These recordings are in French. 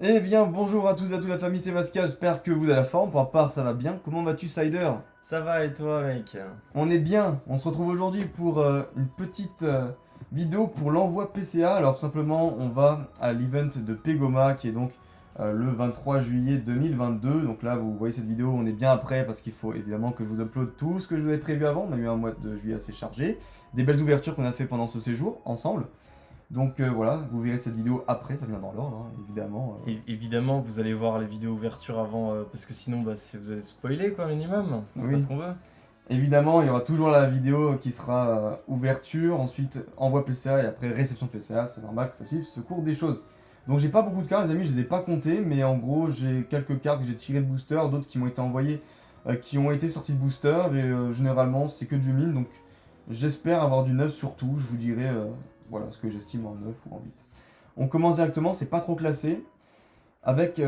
Eh bien, bonjour à tous et à toute la famille, c'est Pascal, j'espère que vous avez la forme, pour ma part ça va bien. Comment vas-tu, Cider? Ça va et toi mec? On est bien, on se retrouve aujourd'hui pour une petite vidéo pour l'envoi PCA. Alors tout simplement, on va à l'event de Pegoma qui est donc le 23 juillet 2022. Donc là, vous voyez cette vidéo, on est bien après parce qu'il faut évidemment que je vous upload tout ce que je vous avais prévu avant. On a eu un mois de juillet assez chargé, des belles ouvertures qu'on a fait pendant ce séjour ensemble. Donc voilà, vous verrez cette vidéo après, ça vient dans l'ordre, hein, évidemment. Évidemment, vous allez voir les vidéos ouverture avant, parce que sinon, vous allez spoiler quoi, minimum. C'est Oui. pas ce qu'on veut. Évidemment, il y aura toujours la vidéo qui sera ouverture, ensuite envoi PCA et après réception PCA. C'est normal que ça suive ce cours des choses. Donc j'ai pas beaucoup de cartes, les amis, je les ai pas comptées, mais en gros j'ai quelques cartes que j'ai tirées de booster, d'autres qui m'ont été envoyées, qui ont été sorties de booster, et généralement c'est que du mine, donc j'espère avoir du neuf surtout, je vous dirai voilà ce que j'estime en 9 ou en 8. On commence directement, c'est pas trop classé, avec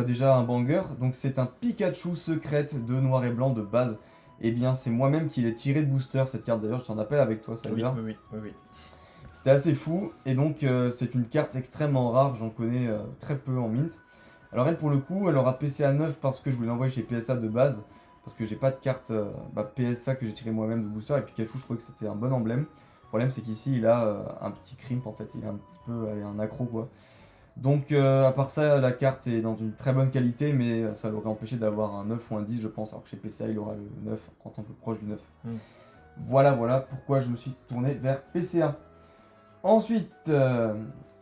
déjà un banger, donc c'est un Pikachu secrète de noir et blanc de base. Eh bien, c'est moi-même qui l'ai tiré de booster cette carte. D'ailleurs, je t'en appelle avec toi, ça Oui, vient. oui. C'était assez fou. Et donc, c'est une carte extrêmement rare. J'en connais très peu en mint. Alors, elle, pour le coup, elle aura PSA 9 parce que je voulais l'envoyer chez PSA de base. Parce que j'ai pas de carte PSA que j'ai tiré moi-même de booster. Et Pikachu, je trouvais que c'était un bon emblème. Le problème, c'est qu'ici, il a un petit crimp en fait. Il a un petit peu un accro quoi. Donc à part ça, la carte est dans une très bonne qualité, mais ça l'aurait empêché d'avoir un 9 ou un 10 je pense, alors que chez PCA il aura le 9 en tant que proche du 9. Voilà pourquoi je me suis tourné vers PCA. Ensuite,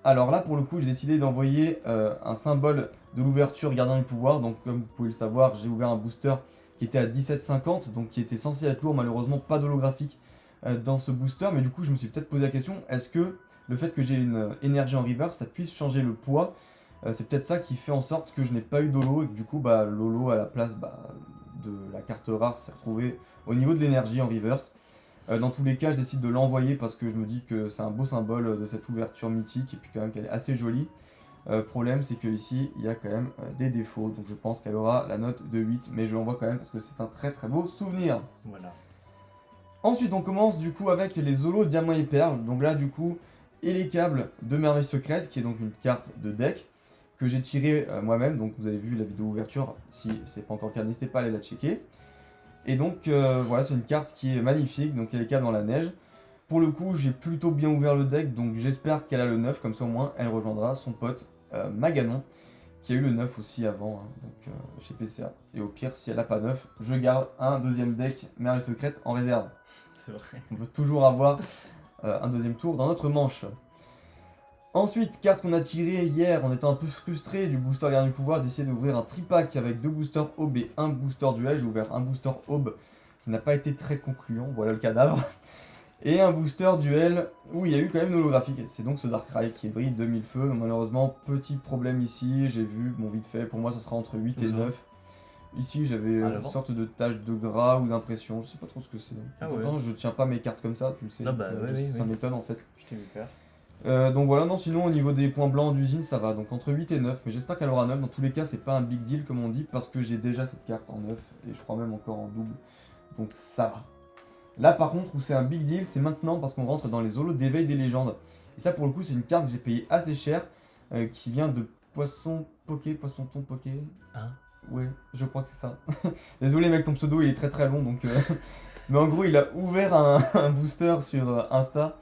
alors là pour le coup j'ai décidé d'envoyer un symbole de l'ouverture gardien du pouvoir, donc comme vous pouvez le savoir j'ai ouvert un booster qui était à 17,50, donc qui était censé être lourd, malheureusement pas d'holographique dans ce booster, mais du coup je me suis peut-être posé la question, est-ce que le fait que j'ai une énergie en river, ça puisse changer le poids. C'est peut-être ça qui fait en sorte que je n'ai pas eu d'holo et que du coup l'holo à la place de la carte rare s'est retrouvé au niveau de l'énergie en reverse. Dans tous les cas, je décide de l'envoyer parce que je me dis que c'est un beau symbole de cette ouverture mythique et puis quand même qu'elle est assez jolie. Problème, c'est que ici il y a quand même des défauts, donc je pense qu'elle aura la note de 8, mais je l'envoie quand même parce que c'est un très très beau souvenir. Voilà. Ensuite, on commence du coup avec les holos diamants et perles. Donc là, du coup, et les câbles de Merveille Secrète, qui est donc une carte de deck que j'ai tirée moi-même. Donc vous avez vu la vidéo ouverture, si c'est pas encore le cas, n'hésitez pas à aller la checker. Et donc voilà, c'est une carte qui est magnifique, donc il y a les câbles dans la neige. Pour le coup, j'ai plutôt bien ouvert le deck, donc j'espère qu'elle a le 9, comme ça au moins elle rejoindra son pote Maganon, qui a eu le 9 aussi avant, hein, donc chez PCA. Et au pire, si elle n'a pas 9, je garde un deuxième deck Merveille Secrète en réserve. C'est vrai. On veut toujours avoir un deuxième tour dans notre manche. Ensuite, carte qu'on a tirée hier en étant un peu frustré du booster gardien du pouvoir, d'essayer d'ouvrir un tripack avec 2 boosters aube et un booster duel. J'ai ouvert un booster aube qui n'a pas été très concluant, voilà le cadavre. Et un booster duel où il y a eu quand même une holographique. C'est donc ce Darkrai qui brille 2000 feux. Donc malheureusement, petit problème ici, j'ai vu, bon vite fait, pour moi ça sera entre 8 et 9. Ici j'avais une sorte de tache de gras ou d'impression, je sais pas trop ce que c'est. Pourtant je tiens pas mes cartes comme ça, tu le sais. Ça m'étonne en fait. Je t'ai vu faire. Donc voilà, non, sinon au niveau des points blancs d'usine ça va, donc entre 8 et 9, mais j'espère qu'elle aura 9. Dans tous les cas, c'est pas un big deal comme on dit, parce que j'ai déjà cette carte en 9 et je crois même encore en double, donc ça va. Là par contre, où c'est un big deal, c'est maintenant parce qu'on rentre dans les holos d'éveil des légendes. Et ça pour le coup, c'est une carte que j'ai payée assez cher, qui vient de Poisson Ton Poké. Hein? Ouais, je crois que c'est ça. Désolé mec, ton pseudo il est très très long donc. Mais en gros, il a ouvert un booster sur Insta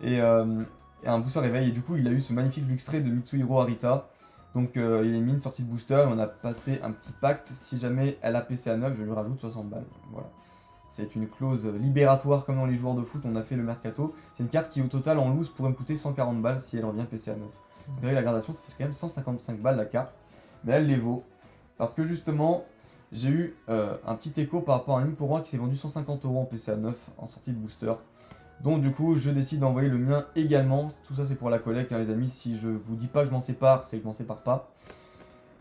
et un booster réveil. Et du coup, il a eu ce magnifique Luxray de Mitsuhiro Harita. Donc, il est mis une sortie de booster et on a passé un petit pacte. Si jamais elle a PCA 9, je lui rajoute 60 balles. Voilà. C'est une clause libératoire comme dans les joueurs de foot, on a fait le mercato. C'est une carte qui au total en loose pourrait me coûter 140 balles si elle revient PCA 9. Donc, avec la gradation, ça fait quand même 155 balles la carte. Mais elle les vaut. Parce que justement, j'ai eu un petit écho par rapport à un Nipporo qui s'est vendu 150 € en PCA 9 en sortie de booster. Donc du coup, je décide d'envoyer le mien également. Tout ça c'est pour la collecte, hein, les amis. Si je vous dis pas que je m'en sépare, c'est que je m'en sépare pas.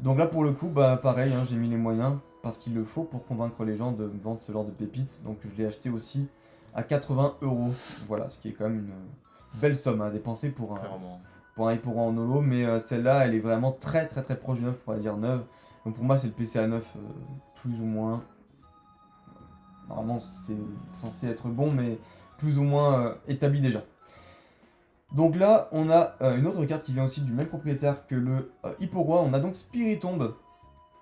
Donc là pour le coup, pareil, hein, j'ai mis les moyens parce qu'il le faut pour convaincre les gens de me vendre ce genre de pépites. Donc je l'ai acheté aussi à 80 €. Voilà, ce qui est quand même une belle somme à dépenser pour un Nipporo en holo. Mais celle-là, elle est vraiment très très très proche du 9, pour pas dire 9. Donc pour moi c'est le PCA 9 plus ou moins. Normalement c'est censé être bon, mais plus ou moins établie déjà. Donc là, on a une autre carte qui vient aussi du même propriétaire que le Hipporoi. On a donc Spiritomb,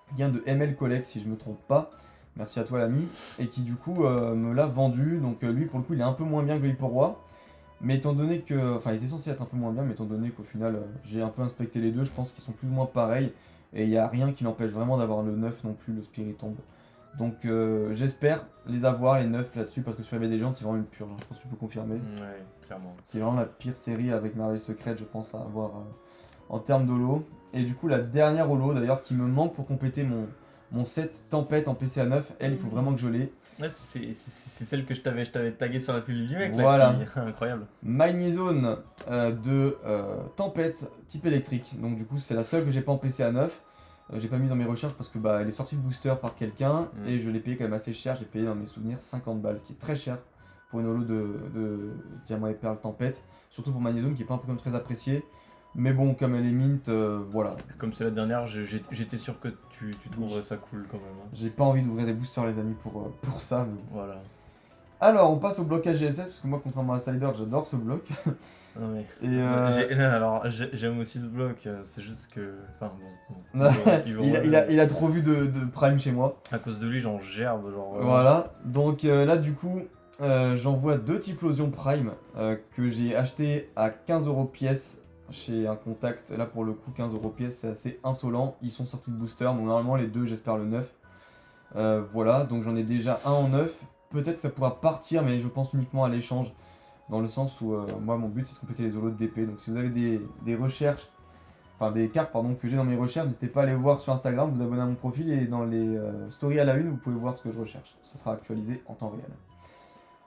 qui vient de ML Collect si je me trompe pas. Merci à toi l'ami. Et qui du coup me l'a vendu. Donc lui pour le coup il est un peu moins bien que le Hipporoi. Mais étant donné que... Enfin il était censé être un peu moins bien, mais étant donné qu'au final j'ai un peu inspecté les deux, je pense qu'ils sont plus ou moins pareils. Et il n'y a rien qui l'empêche vraiment d'avoir le 9 non plus, le Spiritomb. Donc j'espère les avoir, les 9 là-dessus, parce que sur les Legends c'est vraiment une purge, hein, je pense que tu peux confirmer. Ouais, clairement. C'est vraiment la pire série avec Merveille Secrète, je pense, à avoir en termes d'holo. Et du coup, la dernière holo, d'ailleurs, qui me manque pour compléter mon set Tempête en PCA 9, elle, il faut vraiment que je l'ai. Ouais, c'est celle que je t'avais tagué sur la pub du mec, Voilà. là, qui est incroyable. Magnezone de Tempête type électrique. Donc du coup, c'est la seule que j'ai pas en PCA 9. J'ai pas mis dans mes recherches parce que elle est sortie de booster par quelqu'un et je l'ai payé quand même assez cher. J'ai payé dans mes souvenirs 50 balles, ce qui est très cher pour une holo de Diamant et Perle Tempête. Surtout pour Magnezone qui est pas un peu comme très apprécié. Mais bon, comme elle est mint, voilà. Comme c'est la dernière, j'étais sûr que tu trouverais ça cool quand même. Hein. J'ai pas envie d'ouvrir des boosters les amis pour ça. Mais... Voilà. Alors on passe au bloc AGSS parce que moi contrairement à Sider j'adore ce bloc. Non mais... Et alors j'aime aussi ce bloc, c'est juste que... Enfin bon... il a trop vu de Prime chez moi. À cause de lui j'en gerbe genre... Voilà, donc là du coup j'envoie 2 Typhlosion Prime que j'ai acheté à 15€ pièce chez un contact. Là pour le coup 15€ pièce c'est assez insolent, ils sont sortis de booster donc normalement les deux j'espère le 9. Voilà, donc j'en ai déjà un en 9. Peut-être que ça pourra partir, mais je pense uniquement à l'échange. Dans le sens où, moi, mon but, c'est de compléter les holos de DP. Donc, si vous avez des recherches, enfin des cartes, pardon, que j'ai dans mes recherches, n'hésitez pas à les voir sur Instagram, vous abonner à mon profil et dans les stories à la une, vous pouvez voir ce que je recherche. Ça sera actualisé en temps réel.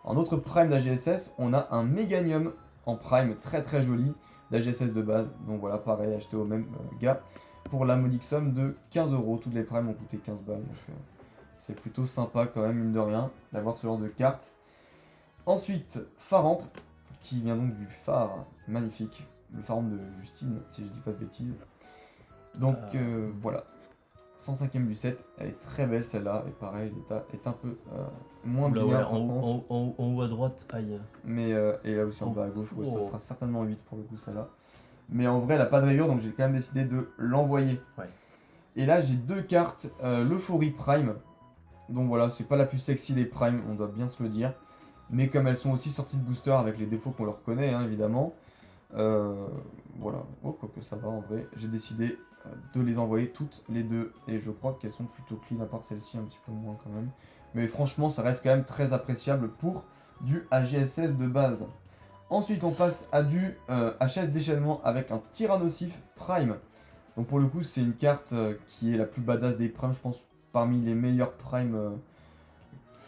En autre prime d'AGSS, on a un Meganium en prime très très joli d'AGSS de base. Donc voilà, pareil, acheté au même gars pour la modique somme de 15€. Toutes les primes ont coûté 15 balles. Donc, c'est plutôt sympa quand même, mine de rien, d'avoir ce genre de carte. Ensuite, Faramp, qui vient donc du phare magnifique, le Faramp de Justine, si je dis pas de bêtises. Donc voilà, 105ème du set, elle est très belle celle-là, et pareil, l'état est un peu moins bien ouais, par contre. en haut à droite, aïe. Mais, et là aussi en bas à gauche, ouais, ça sera certainement 8 pour le coup celle-là. Mais en vrai, elle a pas de rayure, donc j'ai quand même décidé de l'envoyer. Ouais. Et là, j'ai 2 cartes, l'Euphorie Prime. Donc voilà, c'est pas la plus sexy des primes, on doit bien se le dire. Mais comme elles sont aussi sorties de booster avec les défauts qu'on leur connaît, hein, évidemment. Voilà, oh, quoi que ça va en vrai. J'ai décidé de les envoyer toutes les deux. Et je crois qu'elles sont plutôt clean, à part celle-ci, un petit peu moins quand même. Mais franchement, ça reste quand même très appréciable pour du AGSS de base. Ensuite, on passe à du HS déchaînement avec un Tyrannosif Prime. Donc pour le coup, c'est une carte qui est la plus badass des primes, je pense. Parmi les meilleurs primes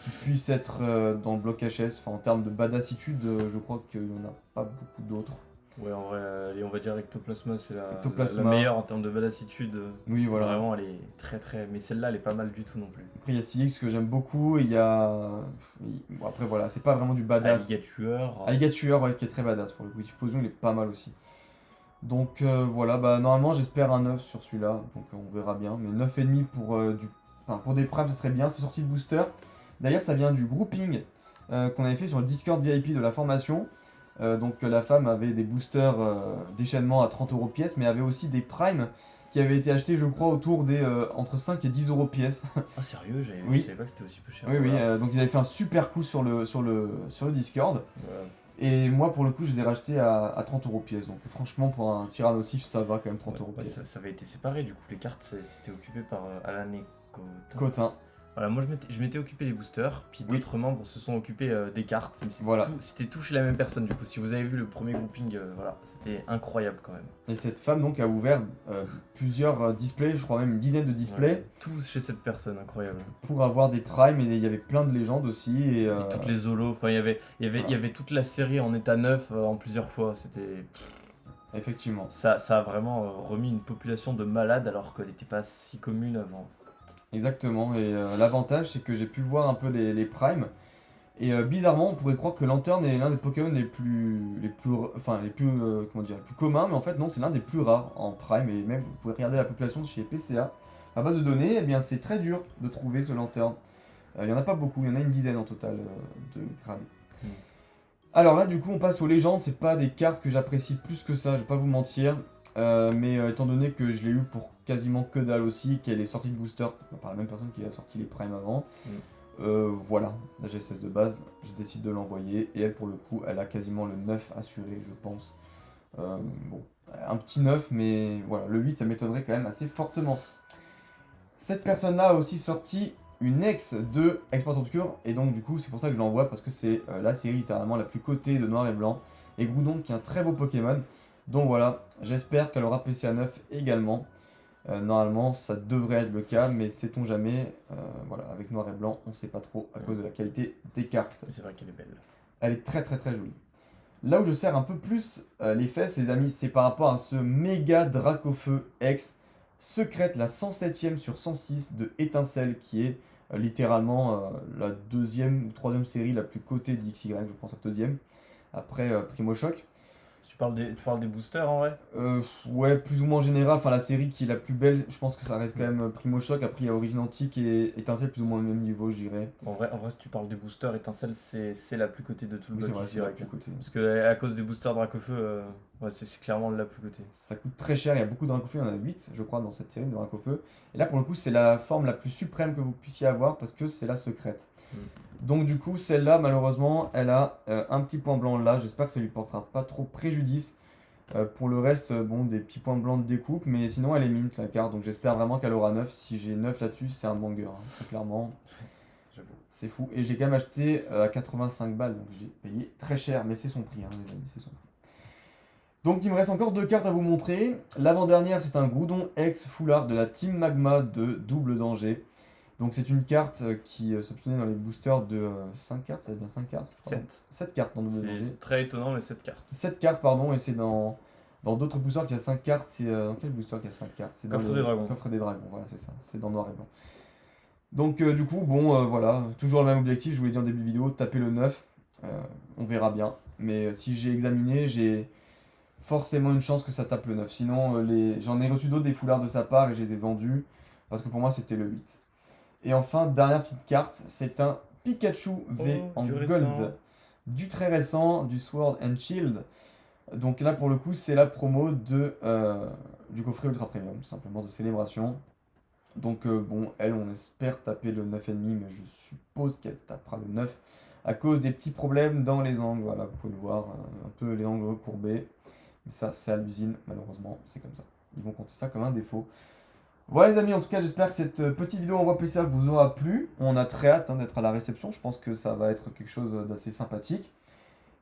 qui puissent être dans le bloc HS. Enfin, en termes de badassitude, je crois qu'il n'y en a pas beaucoup d'autres. Ouais, en vrai, allez, on va dire Ectoplasma, c'est Ectoplasma. la meilleure en termes de badassitude. Oui, voilà. Vraiment, elle est très très... Mais celle-là, elle est pas mal du tout non plus. Après, il y a CX que j'aime beaucoup. Il y a... Bon, après, voilà, c'est pas vraiment du badass. Alligatueur. Alligatueur, ouais, qui est très badass pour le coup. Typhlosion, il est pas mal aussi. Donc voilà, normalement, j'espère un 9 sur celui-là. Donc on verra bien. Mais 9,5 pour des primes, ce serait bien. C'est sorti de booster. D'ailleurs, ça vient du grouping qu'on avait fait sur le Discord VIP de la formation. Donc la femme avait des boosters déchaînement à 30€ pièce, mais avait aussi des primes qui avaient été achetés, je crois, autour des entre 5 et 10€ pièce. Ah sérieux, Oui. Je savais pas que c'était aussi peu cher. Oui, Voilà. donc ils avaient fait un super coup sur le Discord. Voilà. Et moi, pour le coup, je les ai rachetés à 30€ pièce. Donc franchement, pour un Tyrannosif, ça va quand même 30€ pièce. Ça avait été séparé, du coup, les cartes, c'était occupé par Alan et Cotin. Voilà, moi je m'étais occupé des boosters, puis d'autres membres se sont occupés des cartes, mais c'était tout chez la même personne du coup. Si vous avez vu le premier grouping, voilà, c'était incroyable quand même. Et cette femme donc a ouvert plusieurs displays, je crois même une dizaine de displays. Ouais, tous chez cette personne, incroyable. Pour avoir des primes, et il y avait plein de légendes aussi. Et toutes les holos, enfin il y avait toute la série en état neuf en plusieurs fois, c'était... Effectivement. Ça a vraiment remis une population de malades alors qu'elle n'était pas si commune avant. Exactement, et l'avantage c'est que j'ai pu voir un peu les primes, et bizarrement on pourrait croire que Lanterne est l'un des Pokémon les plus communs, mais en fait non, c'est l'un des plus rares en prime, et même vous pouvez regarder la population chez PCA. À base de données, eh bien c'est très dur de trouver ce Lanterne. Il n'y en a pas beaucoup, il y en a une dizaine en total de gradés. Alors là, du coup, on passe aux légendes. C'est pas des cartes que j'apprécie plus que ça, je vais pas vous mentir. Mais étant donné que je l'ai eu pour quasiment que dalle aussi, qu'elle est sortie de booster par la même personne qui a sorti les primes avant, voilà, la G16 de base, je décide de l'envoyer. Et elle, pour le coup, elle a quasiment le 9 assuré, je pense. Bon, un petit 9, mais voilà, le 8, ça m'étonnerait quand même assez fortement. Cette personne-là a aussi sorti une ex de Export Obscur, et donc du coup c'est pour ça que je l'envoie, parce que c'est la série littéralement la plus cotée de Noir et Blanc, et Groudon qui est un très beau Pokémon, donc voilà, j'espère qu'elle aura PCA 9 également. Normalement ça devrait être le cas, mais sait-on jamais, voilà, avec Noir et Blanc on sait pas trop à cause de la qualité des cartes. C'est vrai qu'elle est belle. Elle est très très très jolie. Là où je serre un peu plus les fesses les amis, c'est par rapport à ce méga Dracofeu X secrète, la 107ème sur 106 de Étincelle, qui est littéralement la deuxième ou troisième série la plus cotée d'XY, je pense la deuxième, après Primo Choc. Tu parles des boosters en vrai? Ouais, plus ou moins en général, enfin la série qui est la plus belle, je pense que ça reste quand même Primo Choc, après il y a Origine Antique et Étincelle plus ou moins au même niveau, je dirais. En vrai, si tu parles des boosters, Étincelle, c'est la plus cotée de tout le Oui, c'est bloc vrai, c'est la XY. plus cotée. Parce que à cause des boosters Dracofeu, ouais, c'est clairement la plus cotée. Ça coûte très cher, il y a beaucoup de Dracofeu, il y en a 8 je crois dans cette série de Dracofeu. Et là pour le coup c'est la forme la plus suprême que vous puissiez avoir parce que c'est la secrète. Donc du coup celle-là malheureusement elle a un petit point blanc là, j'espère que ça lui portera pas trop préjudice. Pour le reste, bon des petits points blancs de découpe, mais sinon elle est mint la carte, donc j'espère vraiment qu'elle aura 9. Si j'ai 9 là-dessus c'est un banger, hein, très clairement. J'avoue. C'est fou. Et j'ai quand même acheté à 85 balles, donc j'ai payé très cher, mais c'est son prix, hein, les amis, c'est son prix. Donc il me reste encore deux cartes à vous montrer. L'avant-dernière, c'est un Groudon X Full Art de la Team Magma de Double Danger. Donc c'est une carte qui s'obtenait dans les boosters de 5 cartes, ça va bien 5 cartes je crois. 7. 7 cartes dans Double Danger. C'est très étonnant, mais 7 cartes. 7 cartes, pardon, et c'est dans d'autres boosters qu'il y a 5 cartes. C'est dans quel booster qu'il y a 5 cartes? C'est dans Coffre des Dragons. Coffre des Dragons, voilà, c'est ça. C'est dans Noir et Blanc. Donc du coup, bon, voilà, toujours le même objectif, je vous l'ai dit en début de vidéo, taper le 9. On verra bien. Mais si j'ai examiné, j'ai forcément une chance que ça tape le 9. Sinon, j'en ai reçu d'autres des foulards de sa part et je les ai vendus parce que pour moi c'était le 8. Et enfin, dernière petite carte, c'est un Pikachu V en gold. Du très récent, du Sword and Shield. Donc là pour le coup, c'est la promo du coffret Ultra Premium, tout simplement de célébration. Donc bon, elle, on espère taper le 9,5, mais je suppose qu'elle tapera le 9 à cause des petits problèmes dans les angles. Voilà, vous pouvez le voir, un peu les angles recourbés. Mais ça, c'est à l'usine, malheureusement, c'est comme ça. Ils vont compter ça comme un défaut. Voilà les amis, en tout cas, j'espère que cette petite vidéo envoi PCA vous aura plu. On a très hâte d'être à la réception, je pense que ça va être quelque chose d'assez sympathique.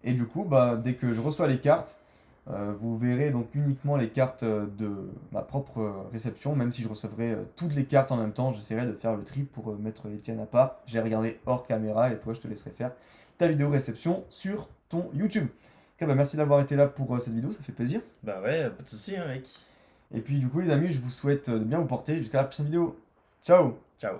Et du coup, bah, dès que je reçois les cartes, vous verrez donc uniquement les cartes de ma propre réception, même si je recevrai toutes les cartes en même temps, j'essaierai de faire le tri pour mettre les tiennes à part. J'ai regardé hors caméra et toi je te laisserai faire ta vidéo réception sur ton YouTube. Ok, bah merci d'avoir été là pour cette vidéo, ça fait plaisir. Bah ouais, pas de soucis hein, mec. Et puis du coup les amis, je vous souhaite de bien vous porter jusqu'à la prochaine vidéo. Ciao. Ciao.